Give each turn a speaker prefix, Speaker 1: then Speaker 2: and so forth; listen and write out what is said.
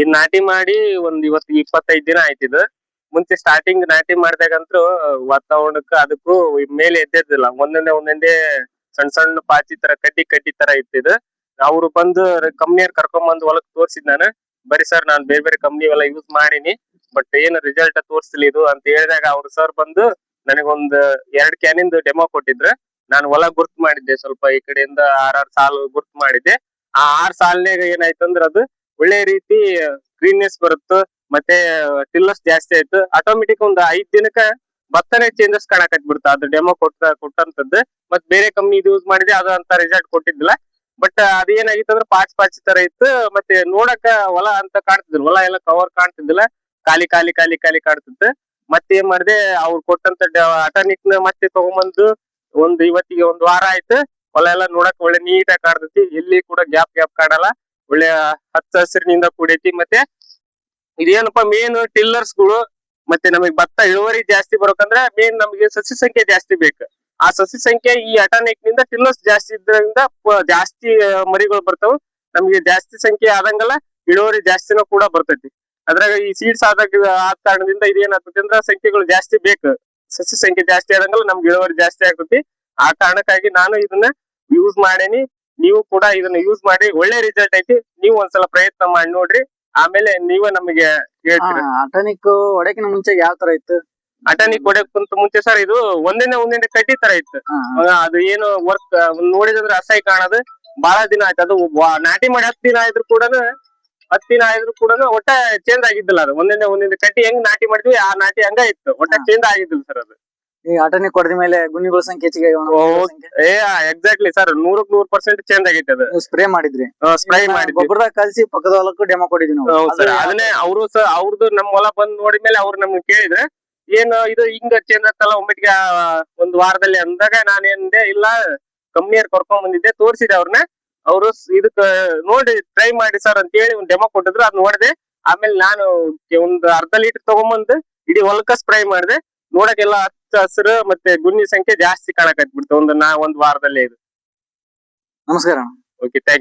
Speaker 1: ಇದ್ ನಾಟಿ ಮಾಡಿ ಇವತ್ತು 25 ದಿನ ಆಯ್ತಿದ್. ಮುಂಚೆ ಸ್ಟಾರ್ಟಿಂಗ್ ನಾಟಿ ಮಾಡಿದಾಗಂತೂ ವಾತಾವರಣಕ್ಕ ಅದಕ್ಕೂ ಮೇಲೆ ಎದ್ದಿದ್ದಿಲ್ಲ. ಒಂದೊಂದೇ ಸಣ್ಣ ಸಣ್ಣ ಪಾಚಿ ತರ ಕಡ್ಡಿ ತರ ಇತ್ತಿದ್. ಅವ್ರು ಬಂದು ಕಂಪ್ನಿಯವ್ರು ಕರ್ಕೊಂಡ್ ಬಂದು ಹೊಲಕ್ ತೋರ್ಸಿದ್ ನಾನು. ಬರೀ ಸರ್ ನಾನ್ ಬೇರೆ ಕಂಪ್ನಿ ಎಲ್ಲ ಯೂಸ್ ಮಾಡೀನಿ, ಬಟ್ ಏನ್ ರಿಸಲ್ಟ್ ತೋರ್ಸ್ತಿಲ್ಲ ಇದು ಅಂತ ಹೇಳಿದಾಗ ಅವ್ರು ಸರ್ ಬಂದು ನನಗೊಂದ್ 2 ಕ್ಯಾನಿಂದು ಡೆಮೋ ಕೊಟ್ಟಿದ್ರ. ನಾನು ಹೊಲ ಗುರ್ತ್ ಮಾಡಿದ್ದೆ, ಸ್ವಲ್ಪ ಈ ಕಡೆಯಿಂದ 6 ಸಾಲು ಗುರ್ತ್ ಮಾಡಿದ್ದೆ. ಆ 6 ಸಾಲಿನಾಗ ಏನಾಯ್ತಂದ್ರ ಅದು ಒಳ್ಳೆ ರೀತಿ ಗ್ರೀನ್ನೆಸ್ ಬರುತ್ತ, ಮತ್ತೆ ಟಿಲ್ಲರ್ಸ್ ಜಾಸ್ತಿ ಆಯ್ತು. ಆಟೋಮೆಟಿಕ್ ಒಂದ್ 5 ದಿನಕ್ಕ ಭತ್ತನೇ ಚೇಂಜಸ್ ಕಾಣಕತ್ ಬಿಡ್ತ ಅದು ಡೆಮೋ ಕೊಟ್ಟಂತದ್ದು. ಮತ್ ಬೇರೆ ಕಂಪ್ನಿ ಯೂಸ್ ಮಾಡಿದೆ, ಅದು ಅಂತ ರಿಸಲ್ಟ್ ಕೊಟ್ಟಿದ್ದಿಲ್ಲ. ಬಟ್ ಅದೇನಾಗಿತ್ತು ಅಂದ್ರೆ ಪಾಚಿ ತರ ಇತ್ತು. ಮತ್ತೆ ನೋಡಕ ಹೊಲ ಅಂತ ಕಾಣ್ತಿದ್ರು, ಹೊಲ ಎಲ್ಲ ಕವರ್ ಕಾಣ್ತಿದ್ದಿಲ್ಲ, ಖಾಲಿ ಕಾಣ್ತಿತ್ತು. ಮತ್ತೆ ಏನ್ ಮಾಡಿದೆ, ಅವ್ರು ಕೊಟ್ಟಂತ ಅಟಾನಿಕ್ ನ ಮತ್ತೆ ತಗೊಂಬಂದು ಇವತ್ತಿಗೆ 1 ವಾರ ಆಯ್ತು. ಹೊಲ ಎಲ್ಲ ನೋಡಕ್ ಒಳ್ಳೆ ನೀಟಾಗಿ ಕಾಣ್ತೈತಿ, ಎಲ್ಲಿ ಕೂಡ ಗ್ಯಾಪ್ ಕಾಣಲ್ಲ, ಒಳ್ಳೆ ಹಚ್ಚ ಹಸಿರಿನಿಂದ ಕೂಡೈತಿ. ಮತ್ತೆ ಇದೇನಪ್ಪಾ ಮೇನ್ ಟಿಲ್ಲರ್ಸ್ ಗಳು, ಮತ್ತೆ ನಮಗ್ ಭತ್ತ ಇಳುವರಿ ಜಾಸ್ತಿ ಬರ್ಬೇಕಂದ್ರೆ ಮೇನ್ ನಮಗೆ ಸಸಿ ಸಂಖ್ಯೆ ಜಾಸ್ತಿ ಬೇಕು. ಆ ಸಸಿ ಸಂಖ್ಯೆ ಈ ಅಟಾನಿಕ್ ನಿಂದ ಟಿಲ್ಲರ್ಸ್ ಜಾಸ್ತಿ ಇದ್ರಿಂದ ಜಾಸ್ತಿ ಮರಿಗಳು ಬರ್ತಾವ. ನಮ್ಗೆ ಜಾಸ್ತಿ ಸಂಖ್ಯೆ ಆದಂಗಲ್ಲ ಇಳುವರಿ ಜಾಸ್ತಿನೂ ಕೂಡ ಬರ್ತೈತಿ. ಅದ್ರಾಗ ಈ ಸೀಡ್ಸ್ ಆದ ಕಾರಣದಿಂದ ಇದೇನಾಗ್ತದೆ ಅಂದ್ರೆ ಸಂಖ್ಯೆಗಳು ಜಾಸ್ತಿ ಬೇಕು. ಸಸಿ ಸಂಖ್ಯೆ ಜಾಸ್ತಿ ಆದಂಗಲ್ಲ ನಮ್ಗೆ ಇಳುವರಿ ಜಾಸ್ತಿ ಆಗ್ತೈತಿ. ಆ ಕಾರಣಕ್ಕಾಗಿ ನಾನು ಇದನ್ನ ಯೂಸ್ ಮಾಡೇನಿ. ನೀವು ಕೂಡ ಇದನ್ನ ಯೂಸ್ ಮಾಡಿ, ಒಳ್ಳೆ ರಿಸಲ್ಟ್ ಐತಿ. ನೀವು ಒಂದ್ಸಲ ಪ್ರಯತ್ನ ಮಾಡಿ ನೋಡ್ರಿ, ಆಮೇಲೆ ನೀವೇ ನಮಗೆ ಹೇಳ್ತೀರಿ.
Speaker 2: ಅಟಾನಿಕ್ ಹೊಡಕಿನ ಮುಂಚೆ ಯಾವ ತರ ಇತ್ತು?
Speaker 1: ಅಟಾನಿಕ್ ಹೊಡಕ್ಕಿಂತ ಮುಂಚೆ ಸರ್ ಇದು ಒಂದೇ ಕಡ್ಡಿ ತರ ಇತ್ತು. ಅದು ಏನು ವರ್ಕ್ ನೋಡಿದ್ರೆ ಅಸಹ್ಯ ಕಾಣದು. ಬಹಳ ದಿನ ಆಯ್ತು ಅದು ನಾಟಿ ಮಾಡಿ 10 ದಿನ ಆಯ್ತು ಕೂಡ ಒಟ್ಟ ಚೇಂಜ್ ಆಗಿದ್ದಿಲ್ಲ. ಅದು ಒಂದೇ ಕಡ್ಡಿ ಹೆಂಗ್ ನಾಟಿ ಮಾಡಿದ್ವಿ ಆ ನಾಟಿ ಹಂಗ ಇತ್ತು, ಒಟ್ಟ ಚೇಂಜ್ ಆಗಿದ್ದಿಲ್ಲ ಸರ್ ಅದು.
Speaker 2: ಈ ಅಟಾನಿಕ್ ಹೊಡೆದ ಮೇಲೆ ಗುಣಿಗಳ ಸಂಖ್ಯೆ ಹೆಚ್ಚಿಗೆ
Speaker 1: ಎಕ್ಸಾಕ್ಟ್ಲಿ ಸರ್, 100% ಚೇಂಜ್ ಆಗೈತೆ ಅದು.
Speaker 2: ಸ್ಪ್ರೇ ಮಾಡಿದ್ರಿ?
Speaker 1: ಸ್ಪ್ರೇ ಮಾಡಿದ್ವಿ,
Speaker 2: ಗೊಬ್ಬರದಾಗ ಕಲ್ಸಿ ಪಕ್ಕದ ಹೊಲಕ್ಕೂ ಡೆಮೋ ಕೊಟ್ಟಿದ್ವಿ ನಾವು.
Speaker 1: ಅದನ್ನೇ ಅವ್ರದ್ದು ನಮ್ ಹೊಲ ಬಂದ್ ನೋಡಿದ್ಮೇಲೆ ಅವ್ರು ನಮ್ಗೆ ಕೇಳಿದ್ರೆ ಏನು ಇದು ಹಿಂಗ ಚೇಂಜ್ ಆಗ್ತಲ್ಲ ಒಮ್ಮೆಟ್ಗೆ 1 ವಾರದಲ್ಲಿ ಅಂದಾಗ ನಾನೇನಿದೆ, ಇಲ್ಲ ಕಂಪ್ನಿಯರ್ ಕರ್ಕೊಂಡ್ ಬಂದಿದ್ದೆ, ತೋರ್ಸಿದೆ ಅವ್ರನ್ನ. ಅವರು ಇದಕ್ ನೋಡಿ ಟ್ರೈ ಮಾಡಿ ಸರ್ ಅಂತ ಹೇಳಿ ಒಂದು ಡೆಮೋ ಕೊಟ್ಟಿದ್ರು, ಅದ್ ನೋಡಿದೆ. ಆಮೇಲೆ ನಾನು ಒಂದು ಅರ್ಧ ಲೀಟರ್ ತಗೊಂಬಂದು ಇಡೀ ಹೊಲಕ್ಕ ಸ್ಪ್ರೇ ಮಾಡಿದೆ. ನೋಡಕ್ಕೆಲ್ಲ ಹಚ್ಚ ಹಸಿರು ಮತ್ತೆ ಗುಣಿ ಸಂಖ್ಯೆ ಜಾಸ್ತಿ ಕಾಣಕತ್ ಬಿಡ್ತು ಒಂದ್ ವಾರದಲ್ಲೇ ಇದು.
Speaker 2: ನಮಸ್ಕಾರ.
Speaker 1: Okay, thank you.